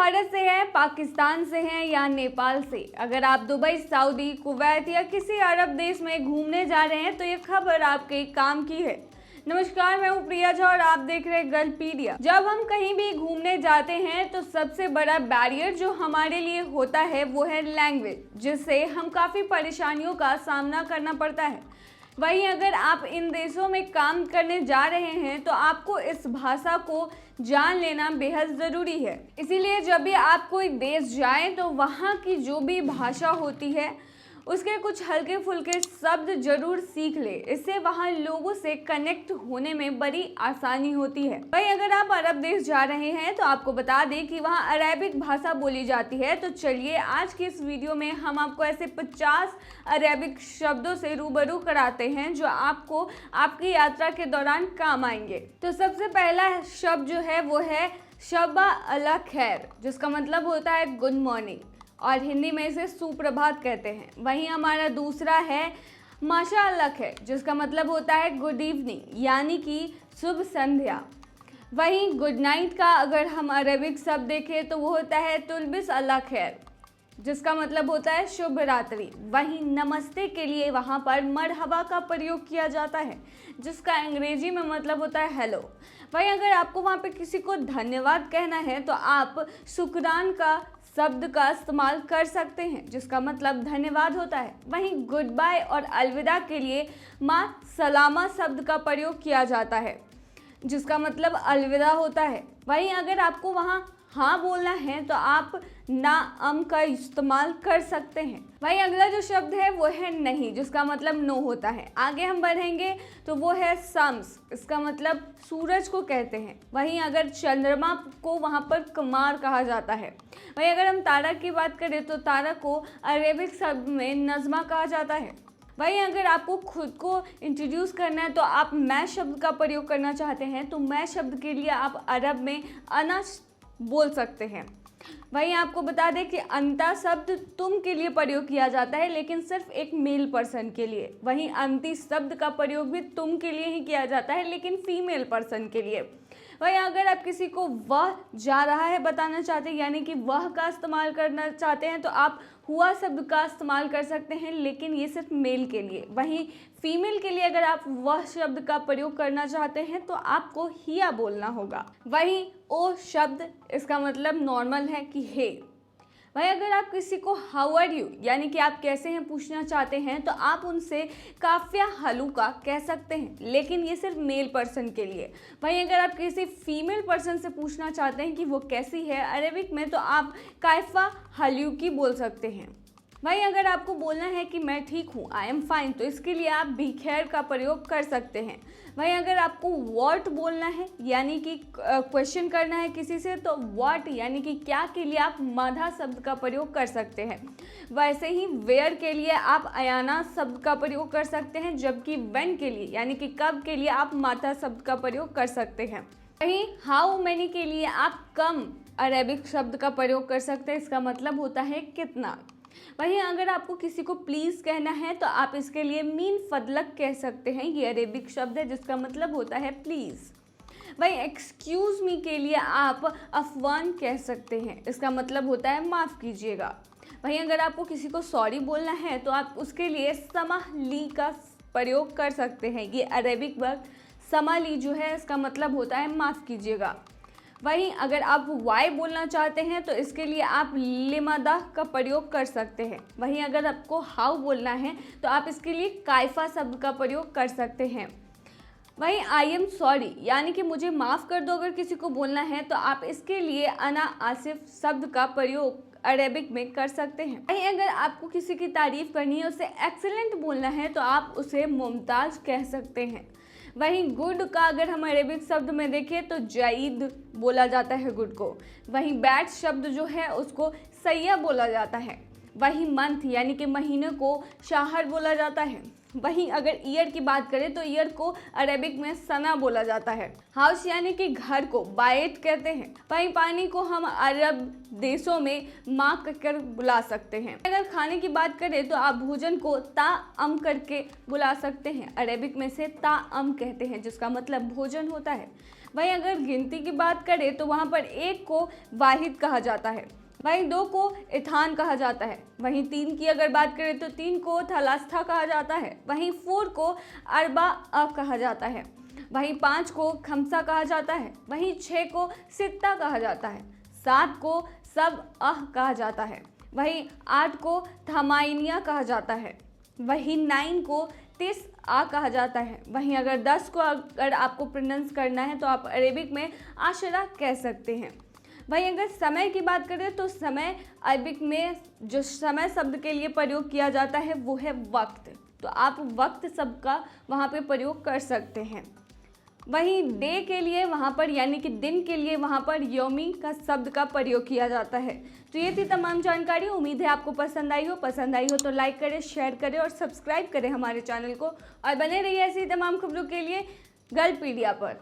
भारत से हैं, पाकिस्तान से हैं या नेपाल से, अगर आप दुबई, सऊदी, कुवैत या किसी अरब देश में घूमने जा रहे हैं तो ये खबर आपके काम की है। नमस्कार, मैं हूँ प्रिया झा और आप देख रहे हैं गल्फपीडिया। जब हम कहीं भी घूमने जाते हैं तो सबसे बड़ा बैरियर जो हमारे लिए होता है वो है लैंग्वेज, जिससे हम काफ़ी परेशानियों का सामना करना पड़ता है। वहीं अगर आप इन देशों में काम करने जा रहे हैं तो आपको इस भाषा को जान लेना बेहद ज़रूरी है। इसीलिए जब भी आप कोई देश जाएं तो वहाँ की जो भी भाषा होती है उसके कुछ हल्के फुल्के शब्द जरूर सीख ले। इससे वहाँ लोगों से कनेक्ट होने में बड़ी आसानी होती है। भाई अगर आप अरब देश जा रहे हैं तो आपको बता दें कि वहाँ अरेबिक भाषा बोली जाती है। तो चलिए आज की इस वीडियो में हम आपको ऐसे 50 अरेबिक शब्दों से रूबरू कराते हैं जो आपको आपकी यात्रा के दौरान काम आएंगे। तो सबसे पहला शब्द जो है वो है शबा अल खैर, जिसका मतलब होता है गुड मॉर्निंग और हिंदी में इसे सुप्रभात कहते हैं। वहीं हमारा दूसरा है माशा अल्लाह खैर, जिसका मतलब होता है गुड इवनिंग, यानी कि शुभ संध्या। वहीं गुड नाइट का अगर हम अरबिक शब्द देखें तो वो होता है तुलबिस अल्लाह खैर, जिसका मतलब होता है शुभ रात्रि। वहीं नमस्ते के लिए वहाँ पर मरहबा का प्रयोग किया जाता है, जिसका अंग्रेजी में मतलब होता है हेलो। वहीं अगर आपको वहाँ पे किसी को धन्यवाद कहना है तो आप शुक्रान का शब्द का इस्तेमाल कर सकते हैं, जिसका मतलब धन्यवाद होता है। वहीं गुड बाय और अलविदा के लिए माँ सलामा शब्द का प्रयोग किया जाता है, जिसका मतलब अलविदा होता है। वहीं अगर आपको वहाँ हाँ बोलना है तो आप ना का इस्तेमाल कर सकते हैं। वहीं अगला जो शब्द है वो है नहीं, जिसका मतलब नो होता है। आगे हम बढ़ेंगे तो वो है शम्स, इसका मतलब सूरज को कहते हैं। वहीं अगर चंद्रमा को वहाँ पर कमार कहा जाता है। वहीं अगर हम तारा की बात करें तो तारा को अरेबिक शब्द में नज़मा कहा जाता है। वहीं अगर आपको खुद को इंट्रोड्यूस करना है तो आप मैं शब्द का प्रयोग करना चाहते हैं तो मैं शब्द के लिए आप अरब में अना बोल सकते हैं। वहीं आपको बता दें कि अंता शब्द तुम के लिए प्रयोग किया जाता है, लेकिन सिर्फ एक मेल पर्सन के लिए। वहीं अंति शब्द का प्रयोग भी तुम के लिए ही किया जाता है, लेकिन फीमेल पर्सन के लिए। वहीं अगर आप किसी को वह जा रहा है बताना चाहते हैं, यानी कि वह का इस्तेमाल करना चाहते हैं तो आप हुआ शब्द का इस्तेमाल कर सकते हैं, लेकिन ये सिर्फ मेल के लिए। वहीं फीमेल के लिए अगर आप वह शब्द का प्रयोग करना चाहते हैं तो आपको हिया बोलना होगा। वहीं ओ शब्द, इसका मतलब नॉर्मल है कि हे। वहीं अगर आप किसी को हाउ आर यू, यानी कि आप कैसे हैं पूछना चाहते हैं तो आप उनसे काफ़िया हलूका कह सकते हैं, लेकिन ये सिर्फ मेल पर्सन के लिए। वहीं अगर आप किसी फीमेल पर्सन से पूछना चाहते हैं कि वो कैसी है अरेबिक में तो आप काइफा हल्यूकी बोल सकते हैं। वहीं अगर आपको बोलना है कि मैं ठीक हूँ, आई एम फाइन, तो इसके लिए आप भी खैर का प्रयोग कर सकते हैं। वहीं अगर आपको व्हाट बोलना है, यानी कि क्वेश्चन करना है किसी से, तो व्हाट यानी कि क्या के लिए आप माधा शब्द का प्रयोग कर सकते हैं। वैसे ही वेयर के लिए आप अयाना शब्द का प्रयोग कर सकते हैं, जबकि व्हेन के लिए यानी कि कब के लिए आप माता शब्द का प्रयोग कर सकते हैं। वहीं हाउ मेनी के लिए आप कम अरेबिक शब्द का प्रयोग कर सकते हैं, इसका मतलब होता है कितना। वहीं अगर आपको किसी को प्लीज़ कहना है तो आप इसके लिए मीन फदलक कह सकते हैं, ये अरेबिक शब्द है जिसका मतलब होता है प्लीज़। वहीं एक्सक्यूज़ मी के लिए आप अफवान कह सकते हैं, इसका मतलब होता है माफ़ कीजिएगा। वहीं अगर आपको किसी को सॉरी बोलना है तो आप उसके लिए समाह ली का प्रयोग कर सकते हैं, ये अरेबिक वर्ड समाह ली जो है इसका मतलब होता है माफ़ कीजिएगा। वहीं अगर आप वाई बोलना चाहते हैं तो इसके लिए आप लिमादा का प्रयोग कर सकते हैं। वहीं अगर आपको हाउ बोलना है तो आप इसके लिए काइफा शब्द का प्रयोग कर सकते हैं। वहीं आई एम सॉरी यानी कि मुझे माफ़ कर दो अगर किसी को बोलना है तो आप इसके लिए अना आसिफ शब्द का प्रयोग अरेबिक में कर सकते हैं। वहीं अगर आपको किसी की तारीफ़ करनी है, उसे एक्सीलेंट बोलना है तो आप उसे मुमताज़ कह सकते हैं। वहीं गुड का अगर हम अरेबिक शब्द में देखें तो जईद बोला जाता है गुड को। वहीं बैड शब्द जो है उसको सैया बोला जाता है। वहीं मंथ यानी कि महीने को शाहर बोला जाता है। वहीं अगर ईयर की बात करें तो ईयर को अरेबिक में सना बोला जाता है। हाउस यानी कि घर को बायत कहते हैं। वहीं पानी को हम अरब देशों में माँ कहकर बुला सकते हैं। अगर खाने की बात करें तो आप भोजन को ताअम करके बुला सकते हैं। अरेबिक में से ताअम कहते हैं जिसका मतलब भोजन होता है। वहीं अगर गिनती की बात करें तो वहाँ पर 1 को वाहिद कहा जाता है, वहीं 2 को इथान कहा जाता है, वहीं 3 की अगर बात करें तो 3 को थलास्था कहा जाता है, वहीं 4 को अरबा कहा जाता है, वहीं 5 को खमसा कहा जाता है, वहीं 6 को सित्ता कहा जाता है, 7 को सब कहा जाता है, वहीं 8 को थमाइनिया कहा जाता है, वहीं 9 को तिस कहा जाता है, वहीं अगर 10 को अगर आपको प्रोनाउंस करना है तो आप अरेबिक में आशरा कह सकते हैं। वहीं अगर समय की बात करें तो समय अरबिक में जो समय शब्द के लिए प्रयोग किया जाता है वो है वक्त, तो आप वक्त शब्द का वहाँ पे प्रयोग कर सकते हैं। वहीं डे के लिए वहाँ पर यानी कि दिन के लिए वहाँ पर यौमी का शब्द का प्रयोग किया जाता है। तो ये थी तमाम जानकारी, उम्मीद है आपको पसंद आई हो तो लाइक करें, शेयर करें और सब्सक्राइब करें हमारे चैनल को, और बने रहिए ऐसी तमाम खबरों के लिए गल्फपीडिया पर।